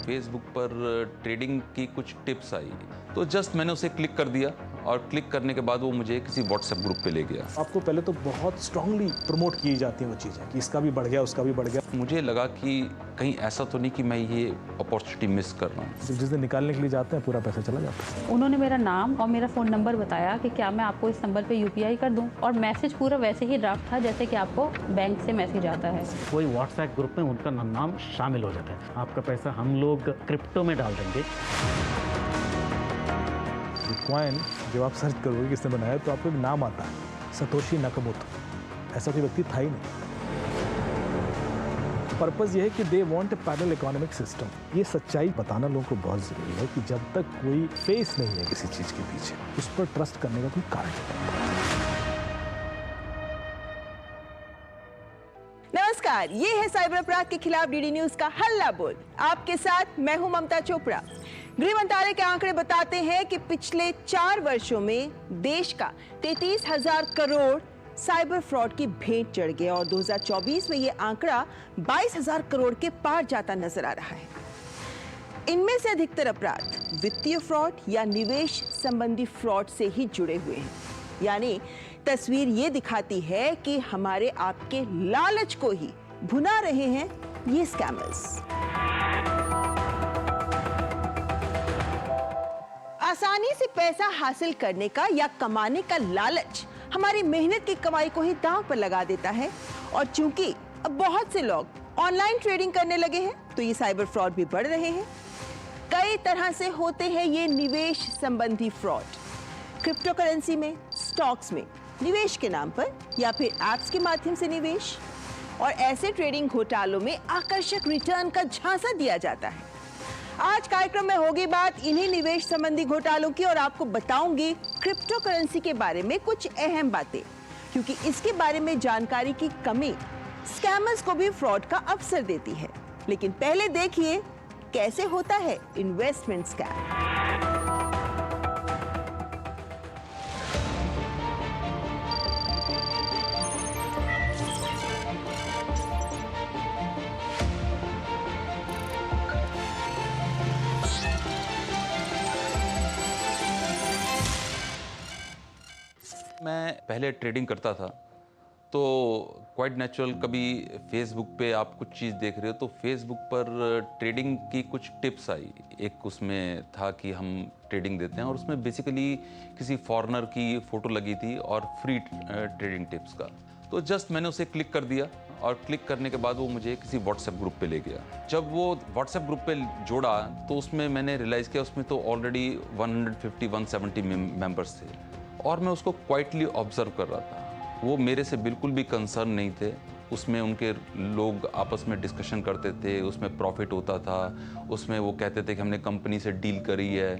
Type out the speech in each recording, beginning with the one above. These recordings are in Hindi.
फेसबुक पर ट्रेडिंग की कुछ टिप्स आई, तो जस्ट मैंने उसे क्लिक कर दिया और क्लिक करने के बाद वो मुझे किसी व्हाट्सएप ग्रुप पे ले गया। आपको पहले तो बहुत स्ट्रांगली प्रमोट की जाती है वो चीज़ें कि इसका भी बढ़ गया, उसका भी बढ़ गया। मुझे लगा कि कहीं ऐसा तो नहीं कि मैं ये अपॉर्चुनिटी मिस कर रहा हूँ। जिस दिन निकालने के लिए जाते हैं पूरा पैसा चला जाता है। उन्होंने मेरा नाम और मेरा फ़ोन नंबर बताया कि क्या मैं आपको इस नंबर पे यूपीआई कर दूं, और मैसेज पूरा वैसे ही ड्राफ्ट था जैसे कि आपको बैंक से मैसेज आता है। कोई व्हाट्सएप ग्रुप में उनका नाम शामिल हो जाता है। आपका पैसा हम लोग क्रिप्टो में डाल देंगे। बिटकॉइन जब आप सर्च करोगे किसने बनाया तो आपको एक नाम आता है, सतोशी नाकामोटो। ऐसा कोई व्यक्ति था ही नहीं। पर्पज़ ये है कि they want a parallel economic system. ये सच्चाई बताना लोगों को बहुत ज़रूरी है कि जब तक कोई फेस नहीं है किसी चीज़ के पीछे, उस पर ट्रस्ट करने का कोई कारण नहीं। नमस्कार, ये है साइबर अपराध के खिलाफ डीडी न्यूज का हल्ला बोल। आपके साथ मैं हूं ममता चोपड़ा। गृह मंत्रालय के आंकड़े बताते हैं कि पिछले 4 वर्षों में देश का 33,000 करोड़ साइबर फ्रॉड की भेंट चढ़ गया और 2024 में यह आंकड़ा 22,000 करोड़ के पार जाता नजर आ रहा है। इनमें से अधिकतर अपराध वित्तीय फ्रॉड या निवेश संबंधी फ्रॉड से ही जुड़े हुए हैं। यानी तस्वीर ये दिखाती है कि हमारे आपके लालच को ही भुना रहे हैं ये स्कैमर्स। आसानी से पैसा हासिल करने का या कमाने का लालच हमारी मेहनत की कमाई को ही दांव पर लगा देता है, और चूंकि अब बहुत से लोग ऑनलाइन ट्रेडिंग करने लगे हैं तो ये साइबर फ्रॉड भी बढ़ रहे हैं। कई तरह से होते हैं ये निवेश संबंधी फ्रॉड। क्रिप्टो करेंसी में, स्टॉक्स में निवेश के नाम पर, या फिर एप्स के माध्यम से निवेश, और ऐसे ट्रेडिंग घोटालों में आकर्षक रिटर्न का झांसा दिया जाता है। आज कार्यक्रम में होगी बात इन्हीं निवेश संबंधी घोटालों की, और आपको बताऊंगी क्रिप्टो करेंसी के बारे में कुछ अहम बातें, क्योंकि इसके बारे में जानकारी की कमी स्कैमर्स को भी फ्रॉड का अवसर देती है। लेकिन पहले देखिए कैसे होता है इन्वेस्टमेंट स्कैम। मैं पहले ट्रेडिंग करता था तो क्वाइट नेचुरल, कभी फेसबुक पे आप कुछ चीज़ देख रहे हो तो फेसबुक पर ट्रेडिंग की कुछ टिप्स आई। एक उसमें था कि हम ट्रेडिंग देते हैं, और उसमें बेसिकली किसी फॉरेनर की फ़ोटो लगी थी और फ्री ट्रेडिंग टिप्स का। तो जस्ट मैंने उसे क्लिक कर दिया, और क्लिक करने के बाद वो मुझे किसी व्हाट्सएप ग्रुप पे ले गया। जब वो व्हाट्सएप ग्रुप पे जोड़ा तो उसमें मैंने रियलाइज़ किया उसमें तो ऑलरेडी 150-170 मेंबर्स थे, और मैं उसको क्वाइटली ऑब्जर्व कर रहा था। वो मेरे से बिल्कुल भी कंसर्न नहीं थे। उसमें उनके लोग आपस में डिस्कशन करते थे, उसमें प्रॉफिट होता था, उसमें वो कहते थे कि हमने कंपनी से डील करी है।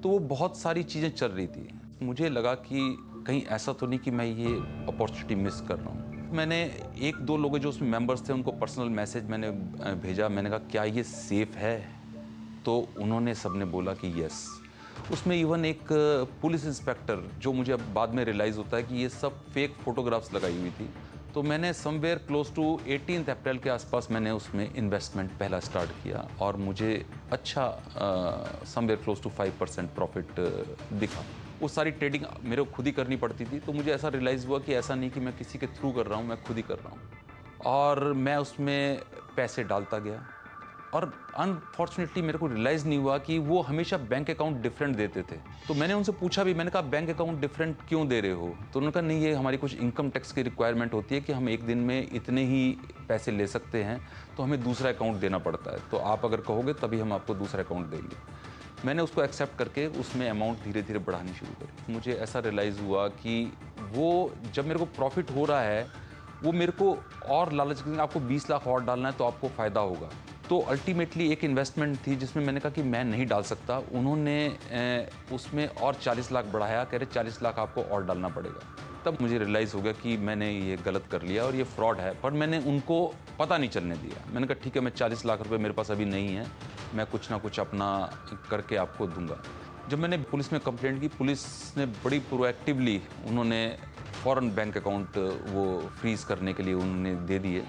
तो वो बहुत सारी चीज़ें चल रही थी। मुझे लगा कि कहीं ऐसा तो नहीं कि मैं ये अपॉर्चुनिटी मिस कर रहा हूँ। मैंने 1-2 लोग जो उसमें मेंबर्स थे उनको पर्सनल मैसेज मैंने भेजा। मैंने कहा क्या ये सेफ़ है? तो उन्होंने सबने बोला कि यस। उसमें इवन एक पुलिस इंस्पेक्टर, जो मुझे अब बाद में रियलाइज़ होता है कि ये सब फेक फोटोग्राफ्स लगाई हुई थी। तो मैंने समवेयर क्लोज टू 18 अप्रैल के आसपास मैंने उसमें इन्वेस्टमेंट पहला स्टार्ट किया, और मुझे अच्छा समवेयर क्लोज टू 5% प्रॉफिट दिखा। वो सारी ट्रेडिंग मेरे को खुद ही करनी पड़ती थी। तो मुझे ऐसा रियलाइज़ हुआ कि ऐसा नहीं कि मैं किसी के थ्रू कर रहा हूँ, मैं खुद ही कर रहा हूँ। और मैं उसमें पैसे डालता गया, और अनफॉर्चुनेटली मेरे को रियलाइज़ नहीं हुआ कि वो हमेशा बैंक अकाउंट डिफरेंट देते थे। तो मैंने उनसे पूछा भी, मैंने कहा बैंक अकाउंट डिफरेंट क्यों दे रहे हो? तो उन्होंने कहा नहीं, ये हमारी कुछ इनकम टैक्स की रिक्वायरमेंट होती है कि हम एक दिन में इतने ही पैसे ले सकते हैं, तो हमें दूसरा अकाउंट देना पड़ता है। तो आप अगर कहोगे तभी हम आपको दूसरा अकाउंट देंगे। मैंने उसको एक्सेप्ट करके उसमें अमाउंट धीरे धीरे बढ़ानी शुरू करी। मुझे ऐसा रियलाइज़ हुआ कि वो जब मेरे को प्रॉफिट हो रहा है, वो मेरे को और लालच देंगे, आपको 20 लाख और डालना है तो आपको फ़ायदा होगा। तो अल्टीमेटली एक इन्वेस्टमेंट थी जिसमें मैंने कहा कि मैं नहीं डाल सकता। उन्होंने उसमें और 40 लाख बढ़ाया, कह रहे 40 लाख आपको और डालना पड़ेगा। तब मुझे रियलाइज़ हो गया कि मैंने ये गलत कर लिया और ये फ्रॉड है, पर मैंने उनको पता नहीं चलने दिया। मैंने कहा ठीक है, मैं 40 लाख रुपए मेरे पास अभी नहीं है, मैं कुछ ना कुछ अपना करके आपको दूंगा। जब मैंने पुलिस में कंप्लेंट की, पुलिस ने बड़ी प्रोएक्टिवली उन्होंने फ़ौरन बैंक अकाउंट वो फ्रीज़ करने के लिए उन्होंने दे दिए।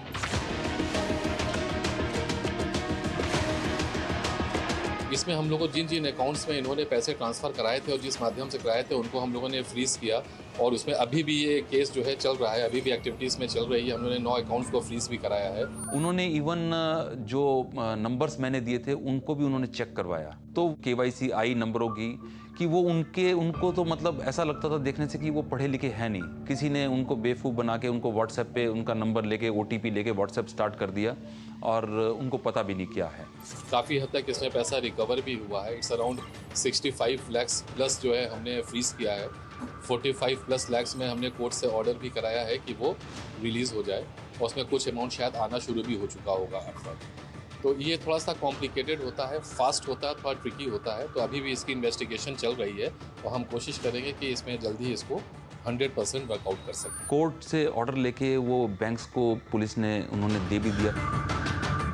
इसमें हम लोगों को जिन जिन अकाउंट्स में इन्होंने पैसे ट्रांसफ़र कराए थे और जिस माध्यम से कराए थे उनको हम लोगों ने फ्रीज़ किया और उसमें अभी भी ये केस जो है चल रहा है, अभी भी एक्टिविटीज़ में चल रही है। हमने 9 अकाउंट्स को फ्रीज़ भी कराया है। उन्होंने इवन जो नंबर्स मैंने दिए थे उनको भी उन्होंने चेक करवाया, तो केवाईसी आई नंबरों की कि वो उनको तो मतलब ऐसा लगता था देखने से कि वो पढ़े लिखे हैं नहीं। किसी ने उनको बेवकूफ़ बना के उनको व्हाट्सएप पे उनका नंबर लेके OTP लेके व्हाट्सएप स्टार्ट कर दिया और उनको पता भी नहीं क्या है। काफ़ी हद तक इसमें पैसा रिकवर भी हुआ है। इट्स अराउंड 65 लाख प्लस जो है हमने फ्रीज़ किया है। 45 प्लस लैक्स में हमने कोर्ट से ऑर्डर भी कराया है कि वो रिलीज़ हो जाए और उसमें कुछ अमाउंट शायद आना शुरू भी हो चुका होगा अब तक। तो ये थोड़ा सा कॉम्प्लिकेटेड होता है, फास्ट होता है, थोड़ा ट्रिकी होता है। तो अभी भी इसकी इन्वेस्टिगेशन चल रही है और हम कोशिश करेंगे कि इसमें जल्दी ही इसको 100% वर्कआउट कर सकें। कोर्ट से ऑर्डर लेके वो बैंक्स को पुलिस ने उन्होंने दे भी दिया,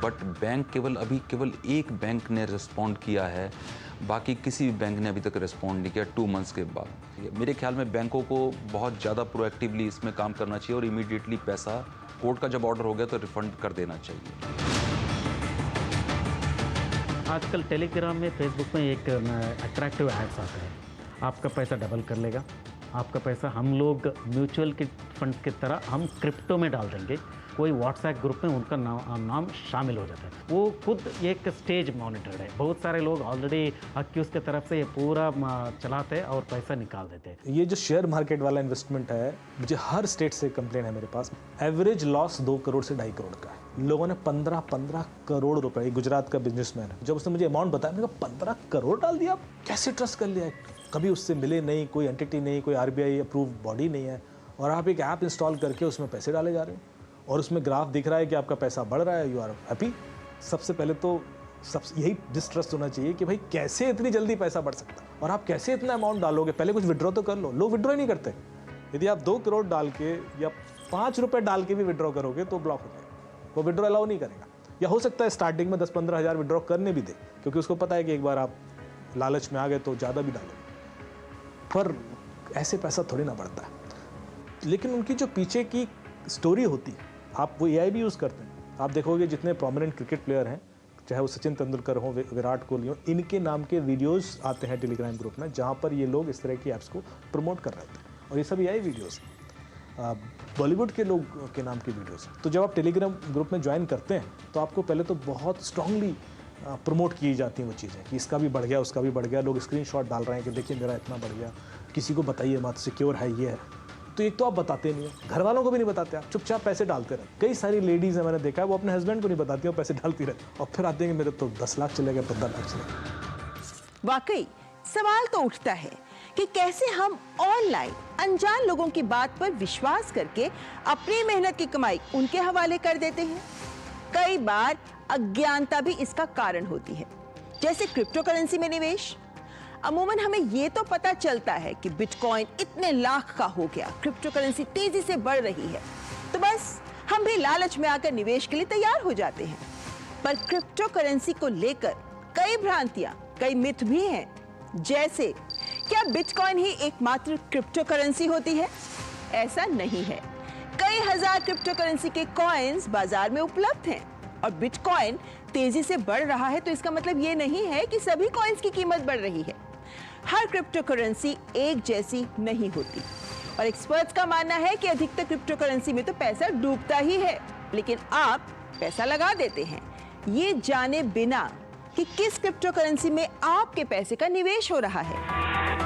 बट बैंक केवल एक बैंक ने रिस्पॉन्ड किया है, बाकी किसी भी बैंक ने अभी तक रिस्पॉन्ड नहीं किया 2 मंथ्स के बाद। मेरे ख्याल में बैंकों को बहुत ज़्यादा प्रोएक्टिवली इसमें काम करना चाहिए और इमीडिएटली पैसा कोर्ट का जब ऑर्डर हो गया तो रिफंड कर देना चाहिए। आजकल टेलीग्राम में, फेसबुक में एक अट्रैक्टिव एड्स आते हैं, आपका पैसा डबल कर लेगा, आपका पैसा हम लोग म्यूचुअल के फंड की तरह हम क्रिप्टो में डाल देंगे। कोई व्हाट्सएप ग्रुप में उनका नाम शामिल हो जाता है। वो खुद एक स्टेज मॉनिटर्ड है। बहुत सारे लोग ऑलरेडी अक्यूज की तरफ से ये पूरा चलाते हैं और पैसा निकाल देते हैं। ये जो शेयर मार्केट वाला इन्वेस्टमेंट है, मुझे हर स्टेट से कंप्लेन है मेरे पास। एवरेज लॉस 2 करोड़ से 2.5 करोड़ का है। लोगों ने 15 करोड़ रुपए, गुजरात का बिजनेसमैन है, जब उसने मुझे अमाउंट बताया मैंने कहा 15 करोड़ डाल दिया, कैसे ट्रस्ट कर लिया? कभी उससे मिले नहीं, कोई एंटिटी नहीं, कोई RBI अप्रूव बॉडी नहीं है, और आप एक ऐप इंस्टॉल करके उसमें पैसे डाले जा रहे हैं और उसमें ग्राफ दिख रहा है कि आपका पैसा बढ़ रहा है, यू आर हैप्पी। सबसे पहले तो यही डिस्ट्रस्ट होना चाहिए कि भाई कैसे इतनी जल्दी पैसा बढ़ सकता है और आप कैसे इतना अमाउंट डालोगे, पहले कुछ विड्रॉ तो कर लो। लोग विड्रॉ ही नहीं करते। यदि आप 2 करोड़ डाल के या 5 रुपये डाल के भी विड्रॉ करोगे तो ब्लॉक हो जाएगा, वो विड्रॉ अलाउ नहीं करेगा। या हो सकता है स्टार्टिंग में 10-15 हज़ार विड्रॉ करने भी दे, क्योंकि उसको पता है कि एक बार आप लालच में आ गए तो ज़्यादा भी डालोगे, पर ऐसे पैसा थोड़ी ना बढ़ता है। लेकिन उनकी जो पीछे की स्टोरी होती है, आप वो AI भी यूज़ करते हैं। आप देखोगे जितने प्रोमिनेंट क्रिकेट प्लेयर हैं, चाहे वो सचिन तेंदुलकर हो, विराट कोहली हो, इनके नाम के वीडियोस आते हैं टेलीग्राम ग्रुप में, जहाँ पर ये लोग इस तरह की ऐप्स को प्रमोट कर रहे थे, और ये सब AI वीडियोस बॉलीवुड के लोग के नाम की वीडियोस। तो जब आप टेलीग्राम ग्रुप में ज्वाइन करते हैं तो आपको पहले तो बहुत स्ट्रांगली प्रमोट की जाती हैं वो चीज़ें कि इसका भी बढ़ गया, उसका भी बढ़ गया। लोग स्क्रीनशॉट डाल रहे हैं कि देखिए मेरा इतना बढ़ गया, किसी को बताइए मत, सिक्योर है, ये है। तो एक तो आप बताते नहीं हो, घर वालों को भी नहीं बताते, आप चुपचाप पैसे डालते रहते। कई सारी लेडीज़ हैं, मैंने देखा है, वो अपने हस्बैंड को नहीं बताती, वो पैसे डालती रहती और फिर आते हैं कि मेरे तो 10 लाख चले गए, 15 लाख चले गए। वाकई सवाल तो उठता है कि कैसे हम ऑनलाइन अनजान लोगों की बात पर विश्वास करके अपनी मेहनत की कमाई उनके हवाले कर देते हैं। कई बार अज्ञानता भी इसका कारण होती है, जैसे क्रिप्टो करेंसी में निवेश। अमूमन हमें ये तो पता चलता है कि बिटकॉइन इतने लाख का हो गया, क्रिप्टो करेंसी तेजी से बढ़ रही है, तो बस हम भी लालच में आकर निवेश के लिए तैयार हो जाते हैं। पर क्रिप्टो करेंसी को लेकर कई भ्रांतियां, कई मिथ भी हैं, जैसे क्या बिटकॉइन ही एकमात्र क्रिप्टो करेंसी होती है? ऐसा नहीं है। कई हजार क्रिप्टो करेंसी के कॉइन्स बाजार में उपलब्ध हैं और बिटकॉइन तेजी से बढ़ रहा है तो इसका मतलब ये नहीं है कि सभी कॉइन्स की कीमत बढ़ रही है। हर क्रिप्टो करेंसी एक जैसी नहीं होती और एक्सपर्ट्स का मानना है कि अधिकतर क्रिप्टो करेंसी में तो पैसा डूबता ही है, लेकिन आप पैसा लगा देते हैं ये जाने बिना कि किस क्रिप्टो करेंसी में आपके पैसे का निवेश हो रहा है।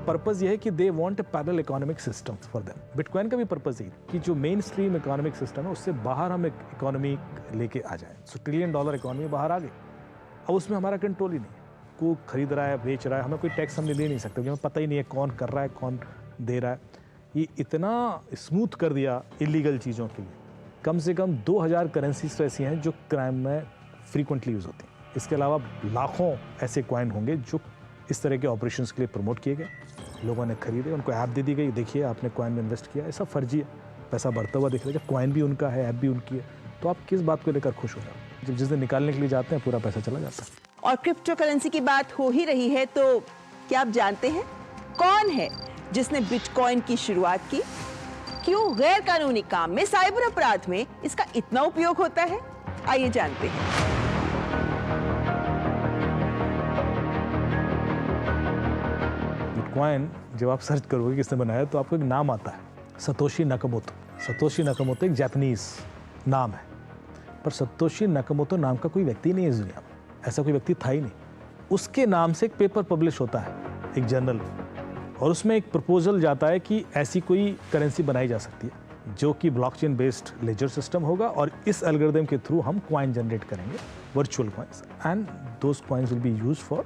पर्पज़ ये है कि they want a parallel economic system for them. Bitcoin का भी पर्पज़ यही कि जो मेन स्ट्रीम इकोनॉमिक सिस्टम है उससे बाहर हम एक इकोनॉमी लेके आ जाए। $1 ट्रिलियन इकोनॉमी बाहर आ गई, अब उसमें हमारा कंट्रोल ही नहीं है। को खरीद रहा है, बेच रहा है, हमें कोई टैक्स हम ले नहीं सकते, क्योंकि हमें पता ही नहीं है कौन कर रहा है, कौन दे रहा है। ये इतना स्मूथ कर दिया इलीगल चीज़ों के लिए। कम से कम 2000 करेंसीज तो ऐसी हैं जो क्राइम में फ्रीक्वेंटली यूज़ होती हैं। इसके अलावा लाखों ऐसे कॉइन होंगे जो इस तरह के ऑपरेशंस के लिए प्रमोट किए गए, लोगों ने खरीदे, उनको ऐप दे दी गई, देखिए आपने कॉइन में इन्वेस्ट किया, ऐसा फर्जी है, पैसा बढ़ता हुआ दिख रहा है। जब कॉइन भी उनका है, ऐप भी उनकी है, तो आप किस बात को लेकर खुश हो रहे हो? जब जिस दिन निकालने के लिए जाते हैं पूरा पैसा चला जाता है। और क्रिप्टो करेंसी की बात हो ही रही है तो क्या आप जानते हैं कौन है जिसने बिटकॉइन की शुरुआत की? क्यों गैर कानूनी काम में, साइबर अपराध में इसका इतना उपयोग होता है? आइए जानते हैं। बिटकॉइन जब आप सर्च करोगे किसने बनाया तो आपको एक नाम आता है, सतोशी नाकामोतो। सतोशी नाकामोतो एक जापानीज नाम है, पर सतोशी नाकामोतो नाम का कोई व्यक्ति नहीं है इस दुनिया में, ऐसा कोई व्यक्ति था ही नहीं। उसके नाम से एक पेपर पब्लिश होता है, एक जर्नल, और उसमें एक प्रपोजल जाता है कि ऐसी कोई करेंसी बनाई जा सकती है जो कि ब्लॉकचेन बेस्ड लेजर सिस्टम होगा, और इस एल्गोरिथम के थ्रू हम कॉइन जनरेट करेंगे, virtual coins, and those coins will be use for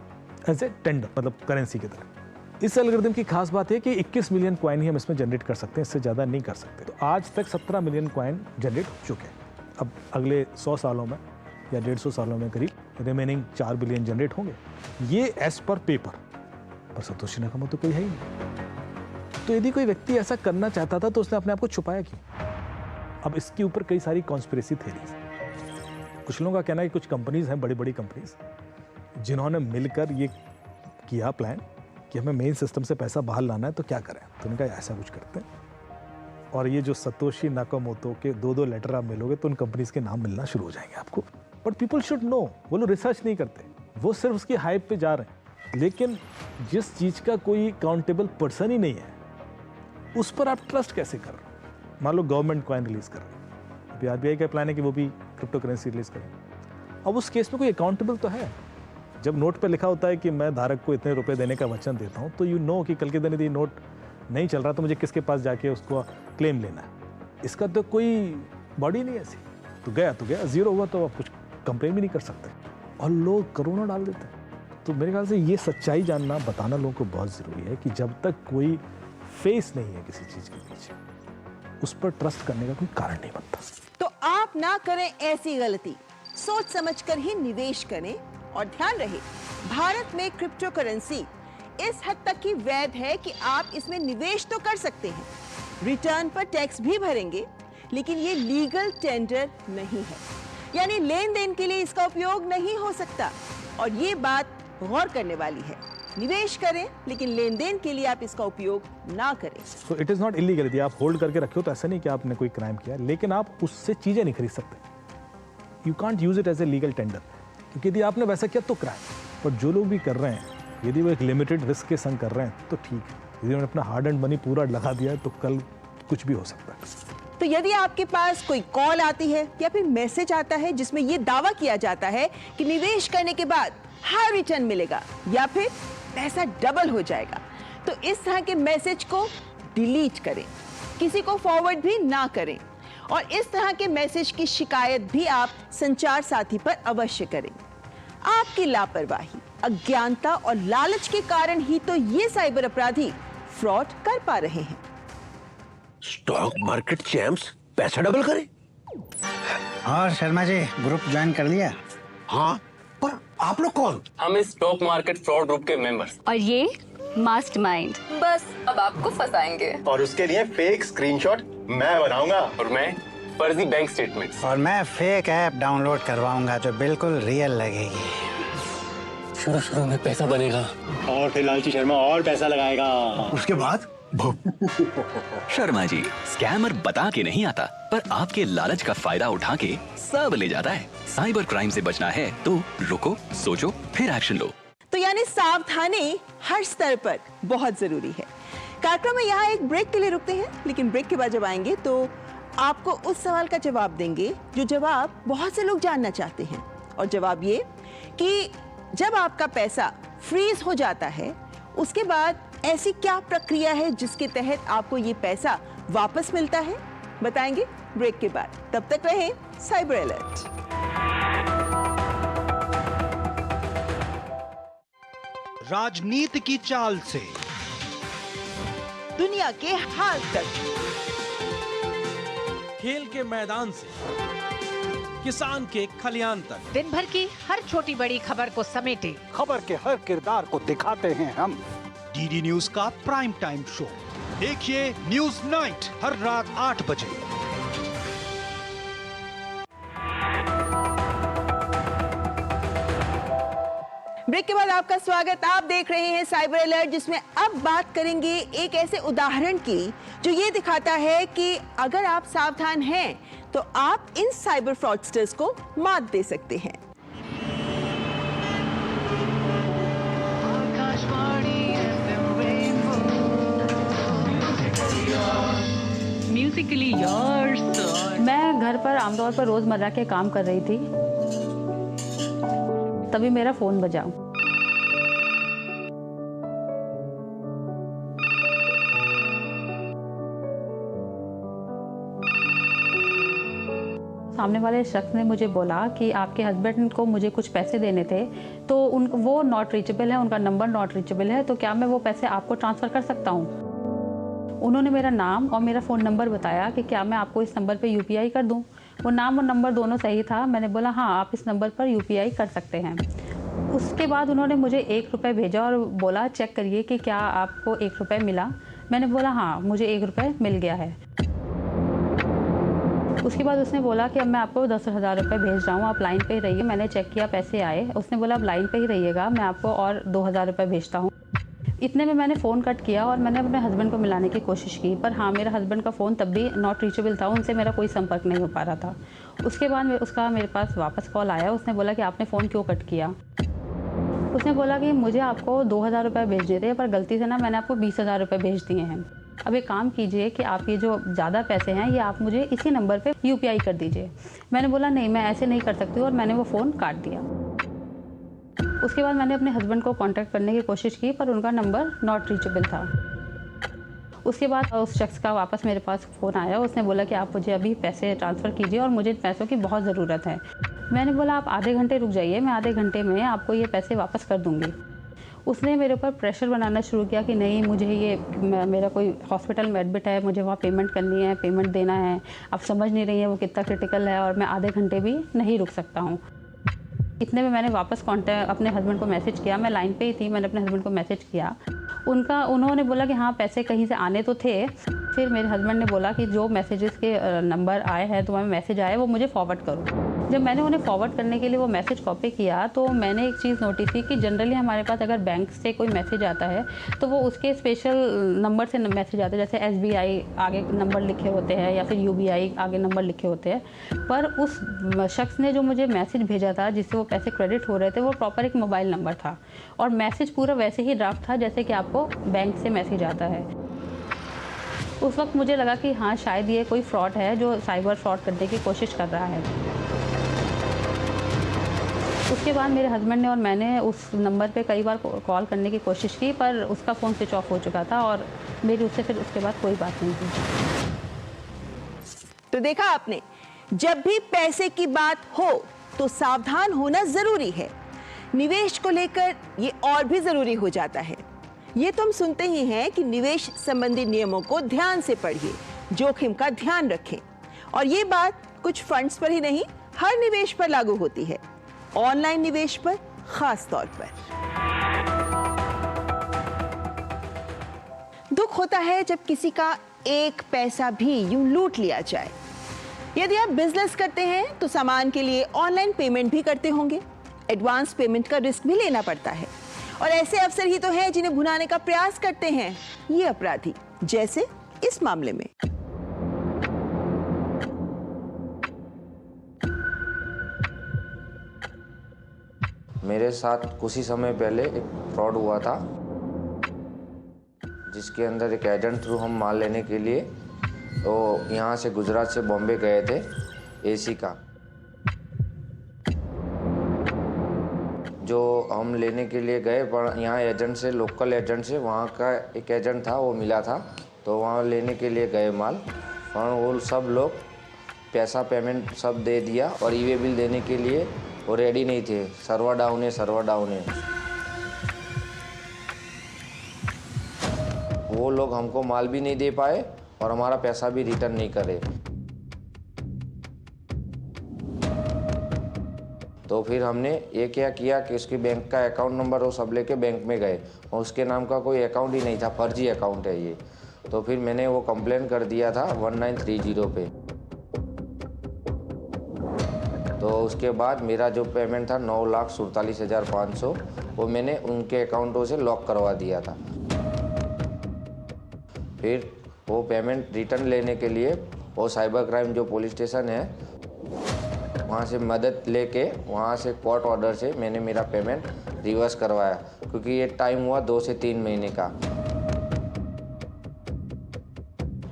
as a tender, मतलब करेंसी की तरह। इस एल्गोरिथम की खास बात है कि 21 मिलियन कॉइन ही हम इसमें जनरेट कर सकते हैं, इससे ज़्यादा नहीं कर सकते। तो आज तक 17 मिलियन कॉइन जनरेट हो चुके हैं। अब अगले 100 सालों में या 150 सालों में करीब रिमेनिंग 4 बिलियन जनरेट होंगे, ये एज पर पेपर। पर सतोशी नाकामोतो कोई है ही नहीं। तो यदि कोई व्यक्ति ऐसा करना चाहता था तो उसने अपने आप को छुपाया क्यों? अब इसके ऊपर कई सारी कॉन्स्पिरेसी थ्योरीज। कुछ लोगों का कहना है कि कुछ कंपनीज हैं, बड़ी बड़ी कंपनीज, जिन्होंने मिलकर ये किया प्लान कि हमें मेन सिस्टम से पैसा बाहर लाना है, तो क्या करें? तो उन्होंने कहा ऐसा कुछ करते हैं, और ये जो सतोशी नाकामोतो के 2-2 लेटर आप मिलोगे तो उन कंपनीज के नाम मिलना शुरू हो जाएंगे आपको। बट पीपल शुड नो, वो लोग रिसर्च नहीं करते, वो सिर्फ उसकी हाइप पे जा रहे हैं। लेकिन जिस चीज़ का कोई काउंटेबल पर्सन ही नहीं है, उस पर आप ट्रस्ट कैसे कर रहे हो? मान लो गवर्नमेंट कॉइन रिलीज कर रही है, अभी आरबीआई का प्लान है कि वो भी क्रिप्टो करेंसी रिलीज करें। अब उस केस में कोई अकाउंटेबल तो है। जब नोट पे लिखा होता है कि मैं धारक को इतने रुपए देने का वचन देता हूं, तो यू नो कि कल के दिन यदि नोट नहीं चल रहा तो मुझे किसके पास जाके उसको क्लेम लेना है। इसका तो कोई बॉडी नहीं ऐसी, तो गया, जीरो हुआ तो आप कुछ कंप्लेन भी नहीं कर सकते, और लोग करोड़ों डाल देते हैं। तो मेरे ख्याल से ये सच्चाई जानना, बताना लोगों को बहुत ज़रूरी है कि जब तक कोई फेस नहीं है किसी चीज़ के पीछे, उस पर ट्रस्ट करने का कोई कारण नहीं बनता। तो आप ना करें ऐसी गलती, सोच समझकर ही निवेश करें। और ध्यान रहे, भारत में क्रिप्टो करेंसी इस हद तक की वैध है कि आप इसमें निवेश तो कर सकते हैं, रिटर्न पर टैक्स भी भरेंगे, लेकिन ये लीगल टेंडर नहीं है, यानी लेन देन के लिए इसका उपयोग नहीं हो सकता। और ये बात गौर करने वाली है, निवेश करें लेकिन लेन देन के लिए आप इसका उपयोग ना करें। तो इट इज़ नॉट इलीगल। यदि आप होल्ड करके रखे हो तो ऐसा नहीं कि आपने कोई क्राइम किया, लेकिन आप उससे चीज़ें नहीं खरीद सकते। You can't use it as a legal tender, क्योंकि यदि आपने वैसा किया तो क्राइम। पर जो लोग भी कर रहे हैं, यदि वो एक लिमिटेड रिस्क के संग कर रहे हैं तो ठीक है। यदि उन्होंने अपना हार्ड एंड मनी पूरा लगा दिया है तो कल कुछ भी हो सकता है। तो यदि आपके पास कोई कॉल आती है या फिर मैसेज आता है जिसमें यह दावा किया जाता है कि निवेश करने के बाद हाई रिटर्न मिलेगा या फिर पैसा डबल हो जाएगा, तो इस तरह के मैसेज को डिलीट करें, किसी को फॉरवर्ड भी ना करें, और इस तरह के मैसेज की शिकायत भी आप संचार साथी पर अवश्य करें। आपकी लापरवाही, अज्ञानता और लालच के कारण ही तो ये साइबर अपराधी फ्रॉड कर पा रहे हैं। स्टॉक मार्केट चैम्प्स पैसा डबल करे? और शर्मा जी ग्रुप ज्वाइन कर लिया? हाँ, पर आप लोग कौन? हम इस स्टॉक मार्केट फ्रॉड ग्रुप के मेंबर्स। और ये मास्टरमाइंड। बस अब आपको फंसाएंगे। और उसके लिए फेक स्क्रीनशॉट मैं बनाऊंगा। और मैं फर्जी बैंक स्टेटमेंट्स। और मैं फेक ऐप डाउनलोड करवाऊंगा जो बिल्कुल रियल लगेगी। शुरू में पैसा बनेगा और फिर लालची शर्मा और पैसा लगाएगा। उसके बाद शर्मा जी स्कैमर बता के नहीं आता, पर आपके लालच का फायदा उठा के सब ले जाता है। साइबर क्राइम से बचना है तो रुको, सोचो, फिर एक्शन लो। तो यानी सावधानी हर स्तर पर बहुत जरूरी है। कार्यक्रम में यहाँ एक ब्रेक के लिए रुकते हैं, लेकिन ब्रेक के बाद जब आएंगे तो आपको उस सवाल का जवाब देंगे जो जवाब बहुत से लोग जानना चाहते हैं। और जवाब ये कि जब आपका पैसा फ्रीज हो जाता है, उसके बाद ऐसी क्या प्रक्रिया है जिसके तहत आपको ये पैसा वापस मिलता है, बताएंगे ब्रेक के बाद। तब तक रहें साइबर अलर्ट। राजनीति की चाल से दुनिया के हाल तक, खेल के मैदान से किसान के खलियान तक, दिन भर की हर छोटी बड़ी खबर को समेटे खबर के हर किरदार को दिखाते हैं हम। डीडी न्यूज का प्राइम टाइम शो देखिए न्यूज नाइट हर रात 8 बजे। ब्रेक के बाद आपका स्वागत। आप देख रहे हैं साइबर अलर्ट, जिसमें अब बात करेंगे एक ऐसे उदाहरण की जो ये दिखाता है कि अगर आप सावधान हैं तो आप इन साइबर फ्रॉडस्टर्स को मात दे सकते हैं। Musically yours. मैं घर पर आमतौर पर रोजमर्रा के काम कर रही थी, तभी मेरा फोन बजा। सामने वाले शख्स ने मुझे बोला कि आपके हस्बैंड को मुझे कुछ पैसे देने थे, तो वो नॉट रीचेबल है, उनका नंबर नॉट रीचेबल है, तो क्या मैं वो पैसे आपको ट्रांसफ़र कर सकता हूँ। उन्होंने मेरा नाम और मेरा फ़ोन नंबर बताया कि क्या मैं आपको इस नंबर पे यूपीआई कर दूँ। वो नाम और नंबर दोनों सही था। मैंने बोला हाँ, आप इस नंबर पर यूपीआई कर सकते हैं। उसके बाद उन्होंने मुझे 1 रुपये भेजा और बोला चेक करिए कि क्या आपको 1 रुपये मिला। मैंने बोला हाँ, मुझे 1 रुपये मिल गया है। उसके बाद उसने बोला कि अब मैं आपको 10,000 रुपये भेज रहा हूँ, आप लाइन पे ही रहिए। मैंने चेक किया, पैसे आए। उसने बोला अब लाइन पे ही रहिएगा, मैं आपको और 2,000 रुपये भेजता हूँ। इतने में मैंने फ़ोन कट किया और मैंने अपने हस्बैंड को मिलाने की कोशिश की, पर हाँ, मेरा हस्बैंड का फ़ोन तब भी नॉट रीचेबल था, उनसे मेरा कोई संपर्क नहीं हो पा रहा था। उसके बाद उसका मेरे पास वापस कॉल आया। उसने बोला कि आपने फ़ोन क्यों कट किया। उसने बोला कि मुझे आपको 2,000 रुपये भेजने थे, पर गलती से ना मैंने आपको 20,000 रुपये भेज दिए हैं। अब एक काम कीजिए कि आप ये जो ज़्यादा पैसे हैं ये आप मुझे इसी नंबर पे यूपीआई कर दीजिए। मैंने बोला नहीं, मैं ऐसे नहीं कर सकती और मैंने वो फ़ोन काट दिया। उसके बाद मैंने अपने हस्बैंड को कांटेक्ट करने की कोशिश की, पर उनका नंबर नॉट रीचेबल था। उसके बाद उस शख्स का वापस मेरे पास फ़ोन आया। उसने बोला कि आप मुझे अभी पैसे ट्रांसफ़र कीजिए और मुझे पैसों की बहुत ज़रूरत है। मैंने बोला आप आधे घंटे रुक जाइए, मैं आधे घंटे में आपको ये पैसे वापस कर दूँगी। उसने मेरे ऊपर प्रेशर बनाना शुरू किया कि नहीं, मुझे ये मेरा कोई हॉस्पिटल में एडमिट है, मुझे वहाँ पेमेंट करनी है, पेमेंट देना है। आप समझ नहीं रही हैं वो कितना क्रिटिकल है और मैं आधे घंटे भी नहीं रुक सकता हूँ। इतने में मैंने वापस अपने हस्बैंड को मैसेज किया। मैं लाइन पे ही थी, मैंने अपने हस्बैंड को मैसेज किया। उन्होंने बोला कि हाँ, पैसे कहीं से आने तो थे। फिर मेरे हस्बैंड ने बोला कि जो मैसेजेस के नंबर आए हैं, तुम्हारे मैसेज आए, वो मुझे फॉरवर्ड करो। जब मैंने उन्हें फॉरवर्ड करने के लिए वो मैसेज कॉपी किया तो मैंने एक चीज़ नोटिस की कि जनरली हमारे पास अगर बैंक से कोई मैसेज आता है तो वो उसके स्पेशल नंबर से मैसेज आता है, जैसे SBI आगे नंबर लिखे होते हैं या फिर UBI आगे नंबर लिखे होते हैं। पर उस शख्स ने जो मुझे मैसेज भेजा था जिससे वो पैसे क्रेडिट हो रहे थे, वो प्रॉपर एक मोबाइल नंबर था और मैसेज पूरा वैसे ही ड्राफ्ट था जैसे कि आपको बैंक से मैसेज आता है। उस वक्त मुझे लगा कि हाँ, शायद ये कोई फ्रॉड है जो साइबर फ्रॉड करने की कोशिश कर रहा है। उसके बाद मेरे हस्बैंड ने और मैंने उस नंबर पे कई बार कॉल करने की कोशिश की, पर उसका फ़ोन स्विच ऑफ हो चुका था और मेरी उससे फिर उसके बाद कोई बात नहीं थी। तो देखा आपने, जब भी पैसे की बात हो तो सावधान होना ज़रूरी है। निवेश को लेकर ये और भी ज़रूरी हो जाता है। ये तो हम सुनते ही हैं कि निवेश संबंधी नियमों को ध्यान से पढ़िए, जोखिम का ध्यान रखें। और ये बात कुछ फंड्स पर ही नहीं, हर निवेश पर लागू होती है, ऑनलाइन निवेश पर खास तौर पर। दुख होता है जब किसी का एक पैसा भी यूं लूट लिया जाए। यदि आप बिजनेस करते हैं तो सामान के लिए ऑनलाइन पेमेंट भी करते होंगे। एडवांस पेमेंट का रिस्क भी लेना पड़ता है और ऐसे अफसर ही तो हैं जिन्हें भुनाने का प्रयास करते हैं ये अपराधी, जैसे इस मामले में। मेरे साथ कुछ ही समय पहले एक फ्रॉड हुआ था, जिसके अंदर एक एजेंट थ्रू हम माल लेने के लिए तो यहाँ से गुजरात से बॉम्बे गए थे AC का। जो हम लेने के लिए गए, पर यहाँ एजेंट से, लोकल एजेंट से, वहाँ का एक एजेंट था वो मिला था, तो वहाँ लेने के लिए गए माल, और वो सब लोग पैसा पेमेंट सब दे दिया और ई-वे बिल देने के लिए वो रेडी नहीं थे। सर्वर डाउन है, सर्वर डाउन है। वो लोग हमको माल भी नहीं दे पाए और हमारा पैसा भी रिटर्न नहीं करे। तो फिर हमने ये क्या किया कि उसके बैंक का अकाउंट नंबर वो सब लेके बैंक में गए और उसके नाम का कोई अकाउंट ही नहीं था, फर्जी अकाउंट है ये। तो फिर मैंने वो कंप्लेन कर दिया था 1930 पे। तो तो उसके बाद मेरा जो पेमेंट था 9,47,500 वो मैंने उनके अकाउंटों से लॉक करवा दिया था। फिर वो पेमेंट रिटर्न लेने के लिए वो साइबर क्राइम जो पुलिस स्टेशन है वहाँ से मदद लेके वहाँ से कोर्ट ऑर्डर से मैंने मेरा पेमेंट रिवर्स करवाया, क्योंकि ये टाइम हुआ 2 से 3 महीने का।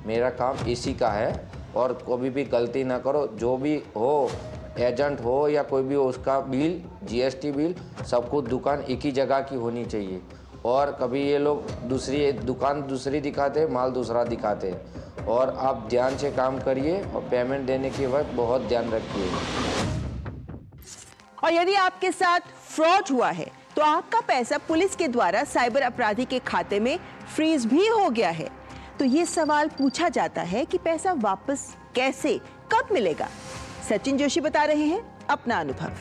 मेरा काम इसी का है और कभी भी गलती ना करो, जो भी हो एजेंट हो या कोई भी हो, उसका बिल जीएसटी बिल सब कुछ दुकान एक ही जगह की होनी चाहिए। और कभी ये लोग दूसरी दुकान दूसरी दिखाते, माल दूसरा दिखाते हैं। और आप ध्यान से काम करिए और पेमेंट देने के वक्त बहुत ध्यान रखिए। और यदि आपके साथ फ्रॉड हुआ है तो आपका पैसा पुलिस के द्वारा साइबर अपराधी के खाते में फ्रीज भी हो गया है, तो ये सवाल पूछा जाता है कि पैसा वापस कैसे, कब मिलेगा। सचिन जोशी बता रहे हैं अपना अनुभव।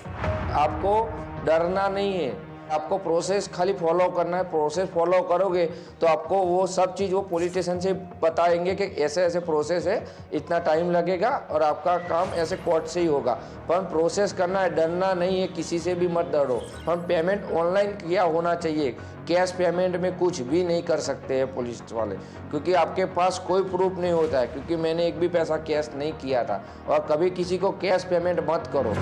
आपको डरना नहीं है, आपको प्रोसेस खाली फॉलो करना है। प्रोसेस फॉलो करोगे तो आपको वो सब चीज़ वो पुलिस स्टेशन से बताएंगे कि ऐसे ऐसे प्रोसेस है, इतना टाइम लगेगा और आपका काम ऐसे कोर्ट से ही होगा। पर प्रोसेस करना है, डरना नहीं है, किसी से भी मत डरो। हम पेमेंट ऑनलाइन किया होना चाहिए, कैश पेमेंट में कुछ भी नहीं कर सकते हैं पुलिस वाले, क्योंकि आपके पास कोई प्रूफ नहीं होता है। क्योंकि मैंने एक भी पैसा कैश नहीं किया था। और कभी किसी को कैश पेमेंट मत करो।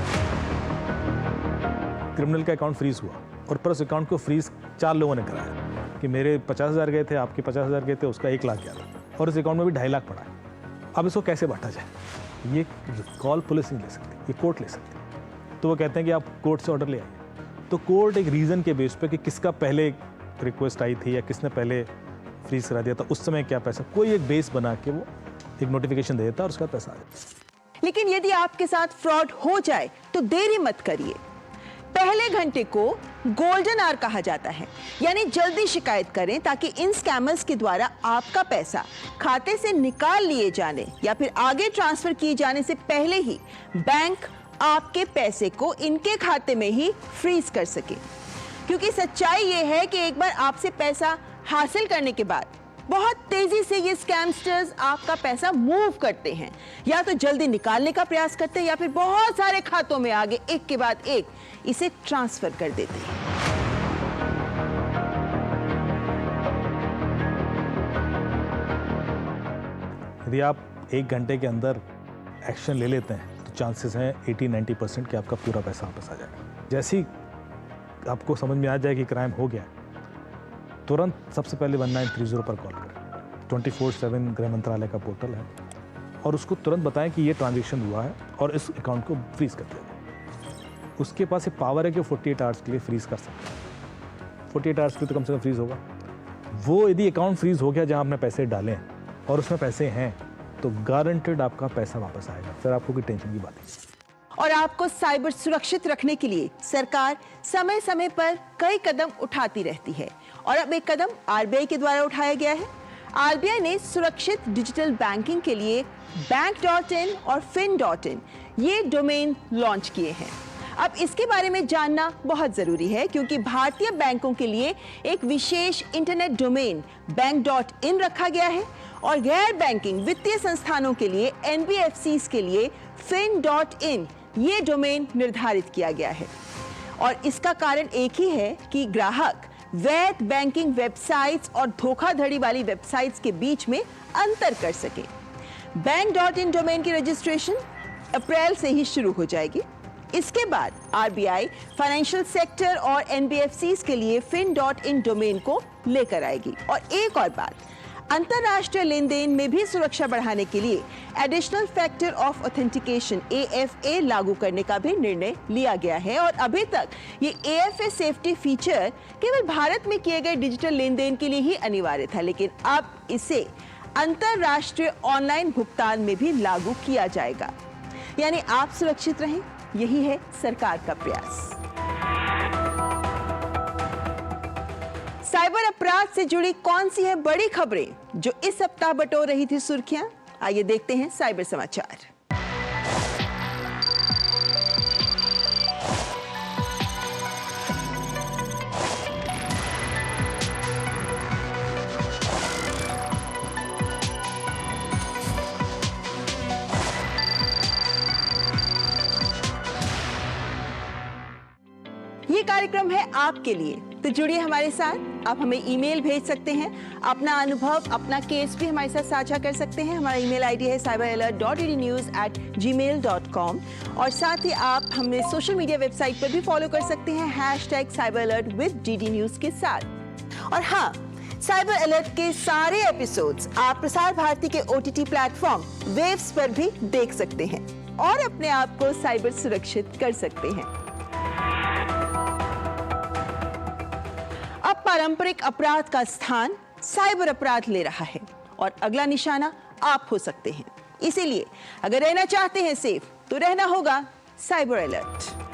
क्रिमिनल का अकाउंट फ्रीज हुआ और पर उस अकाउंट को फ्रीज 4 लोगों ने कराया कि मेरे 50,000 गए थे, आपके 50,000 गए थे, उसका 1 लाख गया था और इस अकाउंट में भी 2.5 लाख पड़ा है। अब इसको कैसे बांटा जाए? ये कॉल पुलिस नहीं ले सकती, ये कोर्ट ले सकती है। तो वो कहते हैं कि आप कोर्ट से ऑर्डर ले आइए। तो कोर्ट एक रीज़न के बेस पे कि किसका पहले रिक्वेस्ट आई थी या किसने पहले फ्रीज करा दिया था, उस समय क्या पैसा, कोई एक बेस बना के वो एक नोटिफिकेशन दे देता है और उसका पैसा आ जाता। लेकिन यदि आपके साथ फ्रॉड हो जाए तो देरी मत करिए। पहले घंटे को गोल्डन आवर कहा जाता है, यानी जल्दी शिकायत करें ताकि इन स्कैमर्स के द्वारा आपका पैसा खाते से निकाल लिए जाने या फिर आगे ट्रांसफर किए जाने से पहले ही बैंक आपके पैसे को इनके खाते में ही फ्रीज कर सके। क्योंकि सच्चाई ये है कि एक बार आपसे पैसा हासिल करने के बाद बहुत तेजी से ये स्कैमस्टर्स आपका पैसा मूव करते हैं, या तो जल्दी निकालने का प्रयास करते हैं या फिर बहुत सारे खातों में आगे एक के बाद एक इसे ट्रांसफर कर देते हैं। यदि आप 1 घंटे के अंदर एक्शन ले लेते हैं तो चांसेस हैं 80-90% कि आपका पूरा पैसा वापस आ जाएगा। जैसे ही आपको समझ में आ जाए कि क्राइम हो गया, तुरंत सबसे पहले 1930 पर कॉल करें। 24/7 गृह मंत्रालय का पोर्टल है और उसको तुरंत बताएं कि ये ट्रांजैक्शन हुआ है और इस अकाउंट को फ्रीज कर दिया। उसके पास ये पावर है कि 48 आवर्स के लिए फ्रीज कर सकता है। 48 आवर्स के लिए तो कम से कम फ्रीज होगा। वो यदि अकाउंट फ्रीज हो गया जहां आपने पैसे डालें और उसमें पैसे हैं तो गारंटेड आपका पैसा वापस आएगा, फिर आपको कोई टेंशन की बात नहीं। और आपको साइबर सुरक्षित रखने के लिए सरकार समय समय पर कई कदम उठाती रहती है और अब एक कदम आरबीआई के द्वारा उठाया गया है। आरबीआई ने सुरक्षित डिजिटल बैंकिंग के लिए bank.in और fin.in ये डोमेन लॉन्च किए हैं। अब इसके बारे में जानना बहुत जरूरी है क्योंकि भारतीय बैंकों के लिए एक विशेष इंटरनेट डोमेन bank.in रखा गया है और गैर बैंकिंग वित्तीय संस्थानों के लिए NBFCs के लिए fin.in ये डोमेन निर्धारित किया गया है। और इसका कारण एक ही है कि ग्राहक वैध बैंकिंग वेबसाइट्स और धोखाधड़ी वाली वेबसाइट्स के बीच में अंतर कर सके। bank.in डोमेन की रजिस्ट्रेशन अप्रैल से ही शुरू हो जाएगी। इसके बाद आरबीआई फाइनेंशियल सेक्टर और NBFCs के लिए fin.in डोमेन को लेकर आएगी। और एक और बात, अंतरराष्ट्रीय लेन देन में भी सुरक्षा बढ़ाने के लिए additional factor of authentication AFA लागू करने का भी निर्णय लिया गया है। और अभी तक ये AFA सेफ्टी फीचर केवल भारत में किए गए डिजिटल लेन देन के लिए ही अनिवार्य था, लेकिन अब इसे अंतरराष्ट्रीय ऑनलाइन भुगतान में भी लागू किया जाएगा। यानी आप सुरक्षित रहें, यही है सरकार का प्रयास। साइबर अपराध से जुड़ी कौन सी है बड़ी खबरें जो इस सप्ताह बटोर रही थी सुर्खियां? आइए देखते हैं साइबर समाचार। है आपके लिए। तो जुड़िए हमारे साथ। आप हमें ईमेल भेज सकते हैं, अपना अनुभव, अपना केस भी हमारे साथ साझा कर सकते हैं। हमारा ईमेल आईडी है cyberalert.ddnews@gmail.com और साथ ही आप हमें सोशल मीडिया वेबसाइट पर भी फॉलो कर सकते हैं #cyberalert_with_DD News के साथ। और हाँ, साइबर अलर्ट के सारे एपिसोड्स आप प्रसार भारती के OTT प्लेटफॉर्म वेव्स पर भी देख सकते हैं और अपने आप को साइबर सुरक्षित कर सकते हैं। अब पारंपरिक अपराध का स्थान साइबर अपराध ले रहा है और अगला निशाना आप हो सकते हैं। इसीलिए अगर रहना चाहते हैं सेफ तो रहना होगा साइबर अलर्ट।